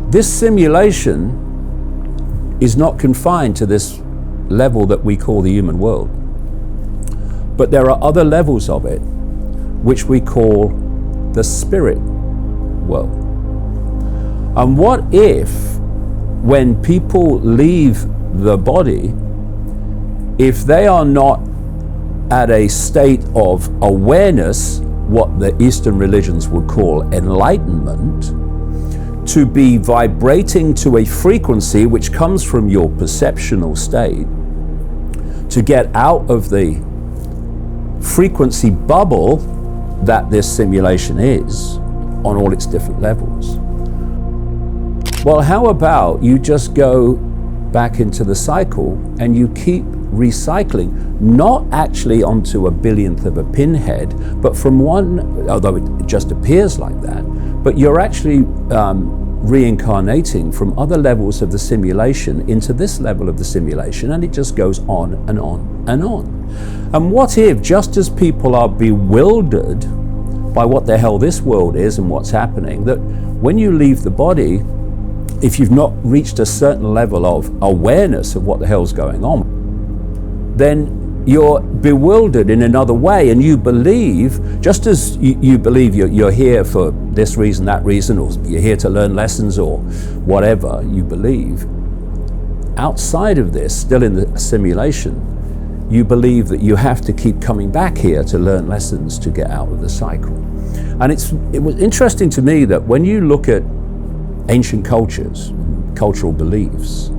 This simulation is not confined to this level that we call the human world, but there are other levels of it which we call the spirit world. And what if, when people leave the body, if they are not at a state of awareness, what the Eastern religions would call enlightenment, to be vibrating to a frequency which comes from your perceptual state, to get out of the frequency bubble that this simulation is on all its different levels. Well, how about you just go back into the cycle and you keep recycling, not actually onto a billionth of a pinhead, but from one, although it just appears like that, but you're actually reincarnating from other levels of the simulation into this level of the simulation, and it just goes on and on and on. And what if, just as people are bewildered by what the hell this world is and what's happening, that when you leave the body, if you've not reached a certain level of awareness of what the hell's going on, then you're bewildered in another way, and you believe, just as you believe you're here for this reason, that reason, or you're here to learn lessons, or whatever you believe, outside of this, still in the simulation, you believe that you have to keep coming back here to learn lessons to get out of the cycle. And it was interesting to me that when you look at ancient cultures, cultural beliefs,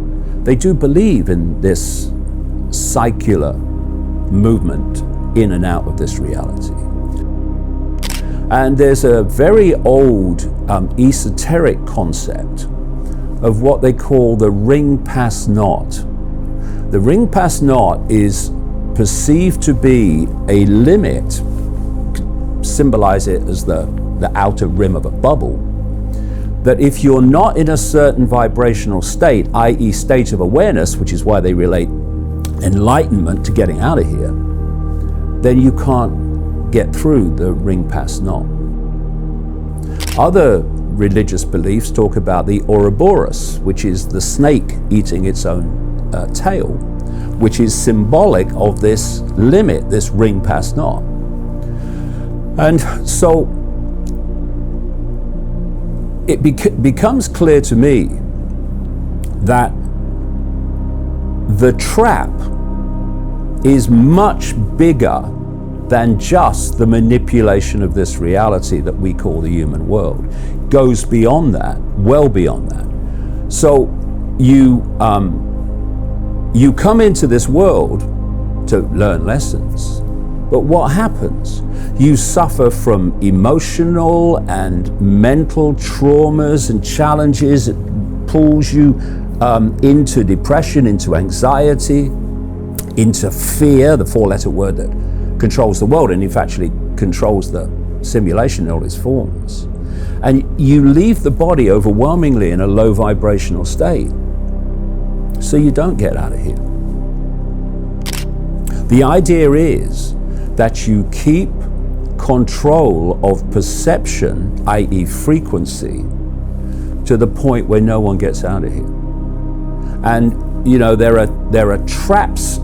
they do believe in this cycler movement in and out of this reality. And there's a very old esoteric concept of what they call the ring pass not. The ring pass not is perceived to be a limit, symbolize it as the outer rim of a bubble, that if you're not in a certain vibrational state, i.e. state of awareness, which is why they relate enlightenment to getting out of here, then you can't get through the ring pass not. Other religious beliefs talk about the Ouroboros, which is the snake eating its own tail, which is symbolic of this limit, this ring pass not. And so it becomes clear to me that the trap is much bigger than just the manipulation of this reality that we call the human world. It goes beyond that, well beyond that. So you come into this world to learn lessons, but what happens? You suffer from emotional and mental traumas and challenges. It pulls you into depression, into anxiety, into fear, the four-letter word that controls the world, and if actually controls the simulation in all its forms. And you leave the body overwhelmingly in a low vibrational state, so you don't get out of here. The idea is that you keep control of perception, i.e. frequency, to the point where no one gets out of here. And you know, there are traps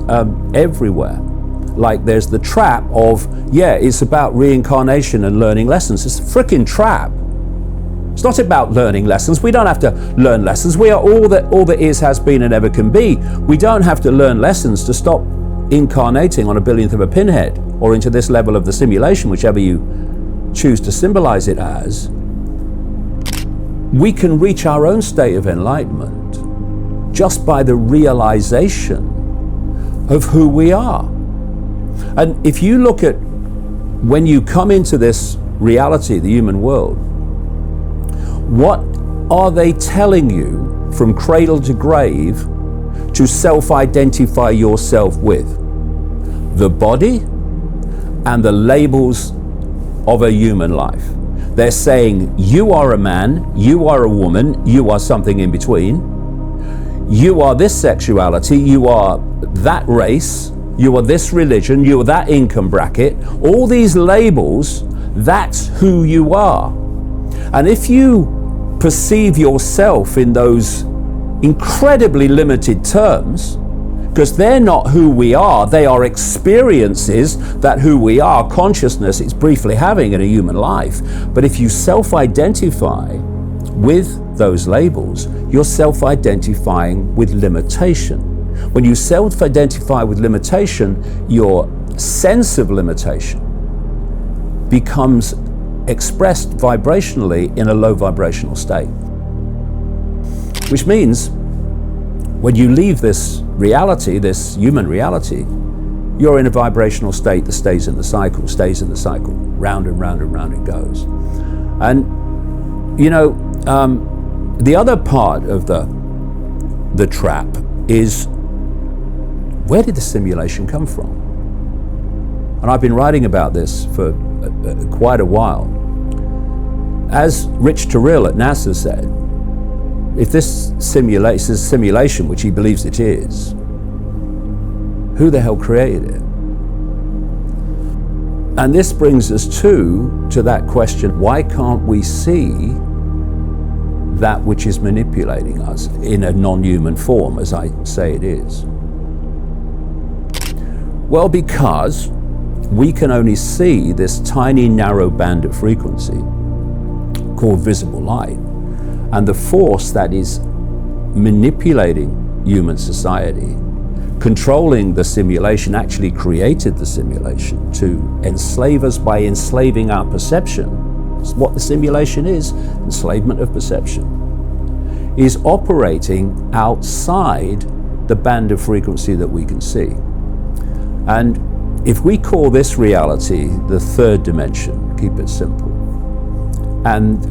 everywhere. Like there's the trap of, yeah, it's about reincarnation and learning lessons. It's a freaking trap. It's not about learning lessons. We don't have to learn lessons. We are all that is, has been, and ever can be. We don't have to learn lessons to stop incarnating on a billionth of a pinhead or into this level of the simulation, whichever you choose to symbolize it as. We can reach our own state of enlightenment just by the realization of who we are. And if you look at when you come into this reality, the human world, what are they telling you from cradle to grave to self-identify yourself with? The body and the labels of a human life. They're saying you are a man, you are a woman, you are something in between. You are this sexuality, you are that race, you are this religion, you are that income bracket. All these labels, that's who you are. And if you perceive yourself in those incredibly limited terms, because they're not who we are, they are experiences that who we are, consciousness, it's briefly having in a human life. But if you self-identify with those labels, you're self-identifying with limitation. When you self-identify with limitation, your sense of limitation becomes expressed vibrationally in a low vibrational state. Which means when you leave this reality, this human reality, you're in a vibrational state that stays in the cycle, round and round and round it goes. And you know, the other part of the trap is, where did the simulation come from? And I've been writing about this for quite a while. As Rich Terrell at NASA said, if this simulation, which he believes it is, who the hell created it? And this brings us to that question, why can't we see that which is manipulating us in a non-human form, as I say it is? Well, because we can only see this tiny narrow band of frequency called visible light, and the force that is manipulating human society, controlling the simulation, actually created the simulation to enslave us by enslaving our perception. It's what the simulation is, enslavement of perception, is operating outside the band of frequency that we can see. And if we call this reality the third dimension, keep it simple, and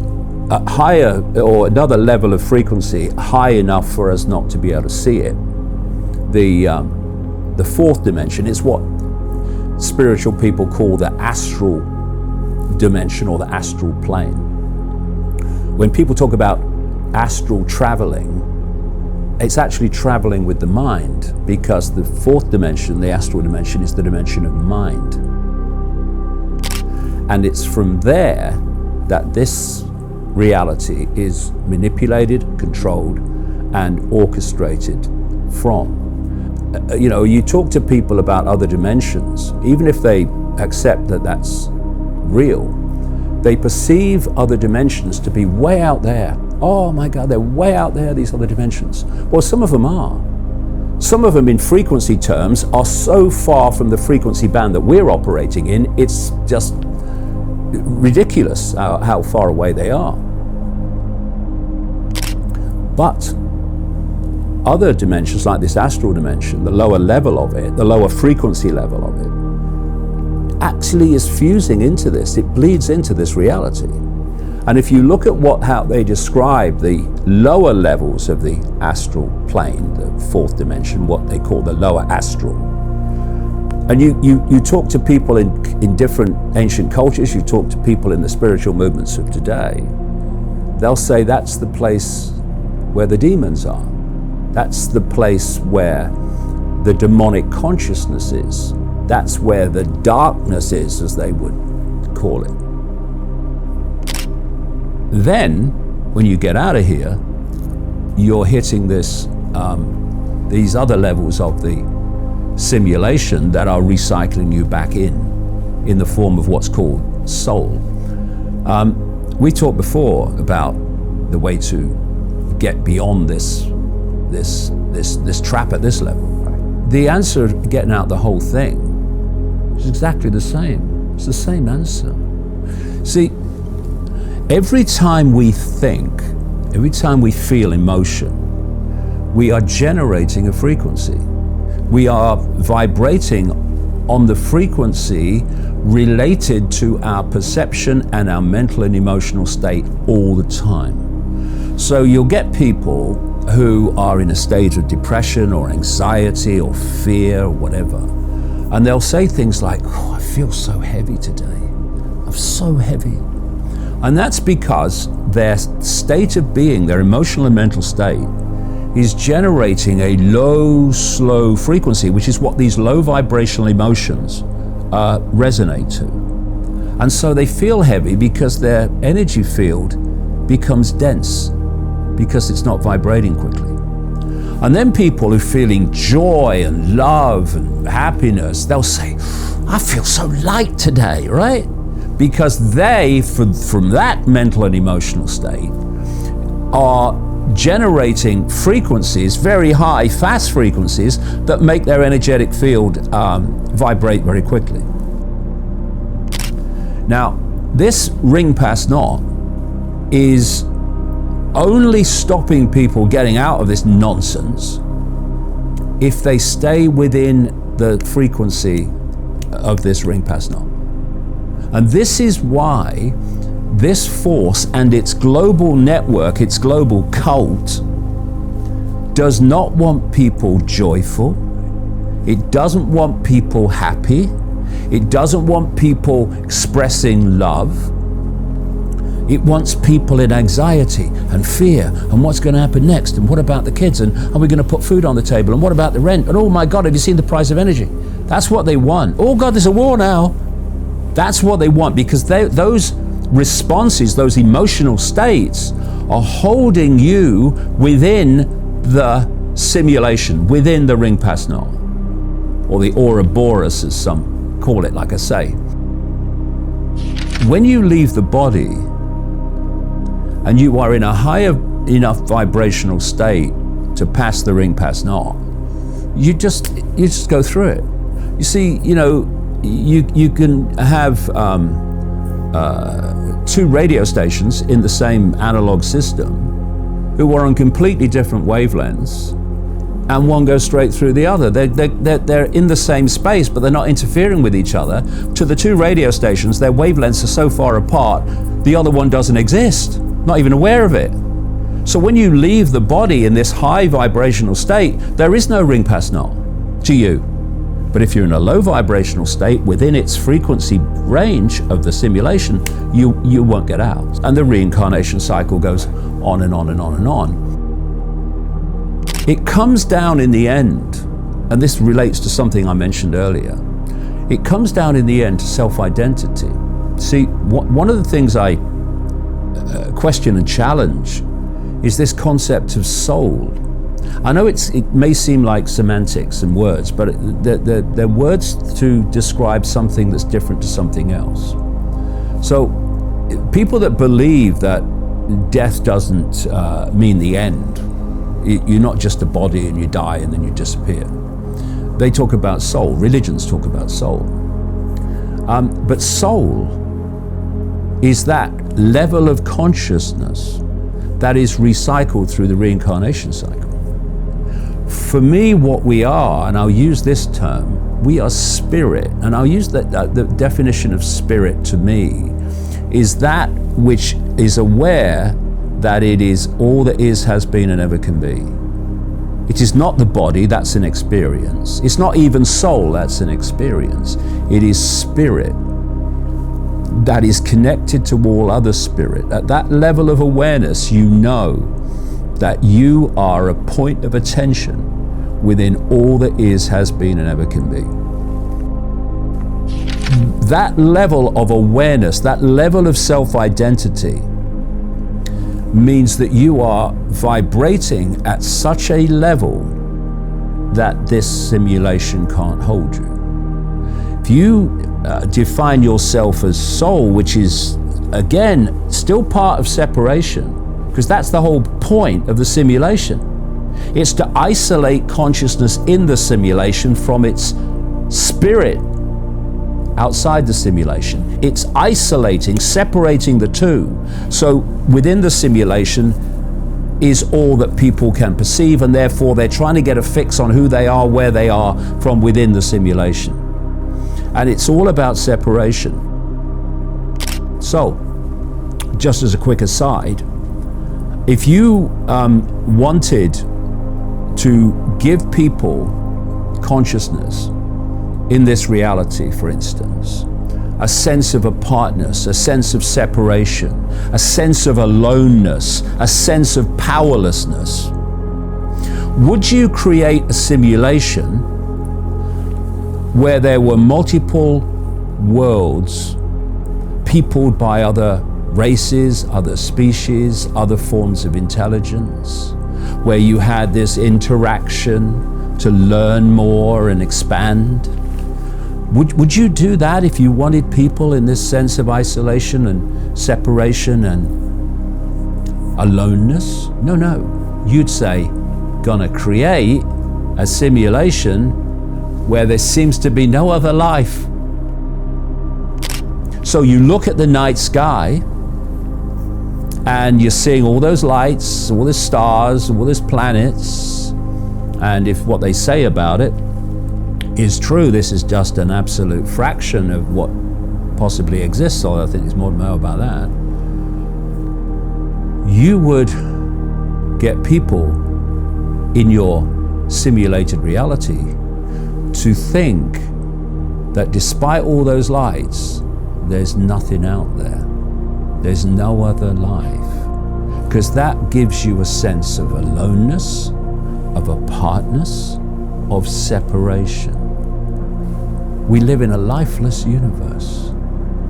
a higher or another level of frequency high enough for us not to be able to see it, the fourth dimension is what spiritual people call the astral dimension or the astral plane. When people talk about astral traveling, it's actually traveling with the mind, because the fourth dimension, the astral dimension, is the dimension of mind. And it's from there that this reality is manipulated, controlled, and orchestrated from. You know, you talk to people about other dimensions, even if they accept that that's real, they perceive other dimensions to be way out there. Oh my God, they're way out there, these other dimensions. Well, some of them are. Some of them in frequency terms are so far from the frequency band that we're operating in, it's just ridiculous how far away they are. But other dimensions, like this astral dimension, the lower level of it, the lower frequency level of it, actually is fusing into this. It bleeds into this reality. And if you look at how they describe the lower levels of the astral plane, the fourth dimension, what they call the lower astral, and you talk to people in different ancient cultures, you talk to people in the spiritual movements of today, they'll say that's the place where the demons are. That's the place where the demonic consciousness is. That's where the darkness is, as they would call it. Then, when you get out of here, you're hitting these other levels of the simulation that are recycling you back in the form of what's called soul. We talked before about the way to get beyond this trap at this level. The answer of getting out the whole thing is exactly the same. It's the same answer. See, every time we think, every time we feel emotion, we are generating a frequency. We are vibrating on the frequency related to our perception and our mental and emotional state all the time. So you'll get people who are in a state of depression or anxiety or fear or whatever, and they'll say things like, oh, I feel so heavy today. I'm so heavy. And that's because their state of being, their emotional and mental state, is generating a low, slow frequency, which is what these low vibrational emotions resonate to. And so they feel heavy because their energy field becomes dense because it's not vibrating quickly. And then people who are feeling joy and love and happiness, they'll say, I feel so light today, right? Because they, from that mental and emotional state, are generating frequencies, very high, fast frequencies, that make their energetic field vibrate very quickly. Now, this ring pass knot is only stopping people getting out of this nonsense if they stay within the frequency of this ring pass knot. And this is why this force and its global network, its global cult, does not want people joyful. It doesn't want people happy. It doesn't want people expressing love. It wants people in anxiety and fear, and what's going to happen next, and what about the kids, and are we going to put food on the table, and what about the rent, and oh my God, have you seen the price of energy? That's what they want. Oh God, there's a war now. That's what they want, because those responses, those emotional states, are holding you within the simulation, within the ring pass knot, or the Ouroboros, as some call it, like I say. When you leave the body and you are in a higher enough vibrational state to pass the ring pass knot, you just go through it. You see, you can have two radio stations in the same analog system who are on completely different wavelengths, and one goes straight through the other. They're in the same space, but they're not interfering with each other. To the two radio stations, their wavelengths are so far apart, the other one doesn't exist, not even aware of it. So when you leave the body in this high vibrational state, there is no ring pass knot to you. But if you're in a low vibrational state within its frequency range of the simulation, you won't get out. And the reincarnation cycle goes on and on and on and on. It comes down in the end, and this relates to something I mentioned earlier, it comes down in the end to self-identity. See, one of the things I question and challenge is this concept of soul. I know it may seem like semantics and words, but they're words to describe something that's different to something else. So people that believe that death doesn't mean the end, you're not just a body and you die and then you disappear. They talk about soul. Religions talk about soul. But soul is that level of consciousness that is recycled through the reincarnation cycle. For me, what we are, and I'll use this term, we are spirit, and I'll use the definition of spirit to me is that which is aware that it is all that is, has been, and ever can be. It is not the body, that's an experience. It's not even soul, that's an experience. It is spirit that is connected to all other spirit. At that level of awareness, you know that you are a point of attention within all that is, has been, and ever can be. That level of awareness, that level of self-identity, means that you are vibrating at such a level that this simulation can't hold you. If you define yourself as soul, which is, again, still part of separation, because that's the whole point of the simulation. It's to isolate consciousness in the simulation from its spirit outside the simulation. It's isolating, separating the two. So within the simulation is all that people can perceive, and therefore they're trying to get a fix on who they are, where they are from within the simulation. And it's all about separation. So, just as a quick aside, if you wanted to give people consciousness in this reality, for instance, a sense of apartness, a sense of separation, a sense of aloneness, a sense of powerlessness, would you create a simulation where there were multiple worlds peopled by other races, other species, other forms of intelligence, where you had this interaction to learn more and expand. Would you do that if you wanted people in this sense of isolation and separation and aloneness? No. You'd say, gonna create a simulation where there seems to be no other life. So you look at the night sky and you're seeing all those lights, all those stars, all those planets, and if what they say about it is true, this is just an absolute fraction of what possibly exists, although I think there's more to know about that. You would get people in your simulated reality to think that despite all those lights, there's nothing out there. There's no other life. Because that gives you a sense of aloneness, of apartness, of separation. We live in a lifeless universe,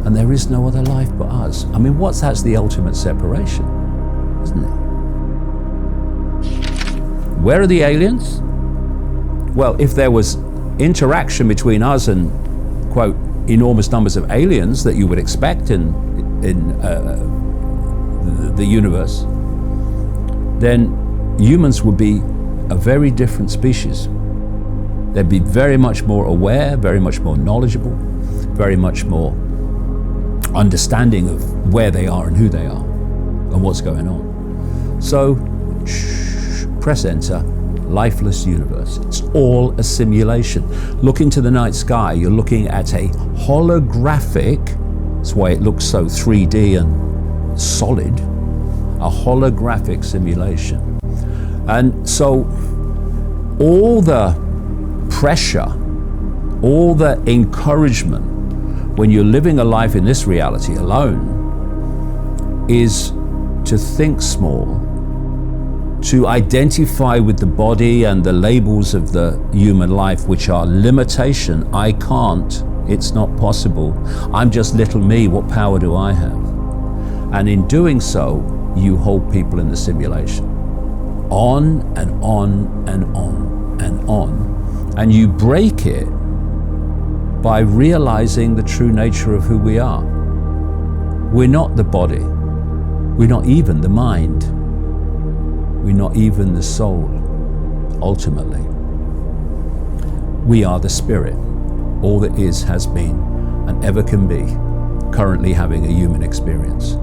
and there is no other life but us. I mean, that's the ultimate separation, isn't it? Where are the aliens? Well, if there was interaction between us and, quote, enormous numbers of aliens that you would expect in the universe, then humans would be a very different species. They'd be very much more aware, very much more knowledgeable, very much more understanding of where they are and who they are and what's going on. So, press enter, lifeless universe. It's all a simulation. Look into the night sky, you're looking at a holographic, that's why it looks so 3D and solid, a holographic simulation. And so all the pressure, all the encouragement when you're living a life in this reality alone is to think small, to identify with the body and the labels of the human life, which are limitation. I can't, it's not possible. I'm just little me, what power do I have? And in doing so, you hold people in the simulation. On and on and on and on. And you break it by realizing the true nature of who we are. We're not the body. We're not even the mind. We're not even the soul, ultimately. We are the spirit. All that is, has been, and ever can be, currently having a human experience.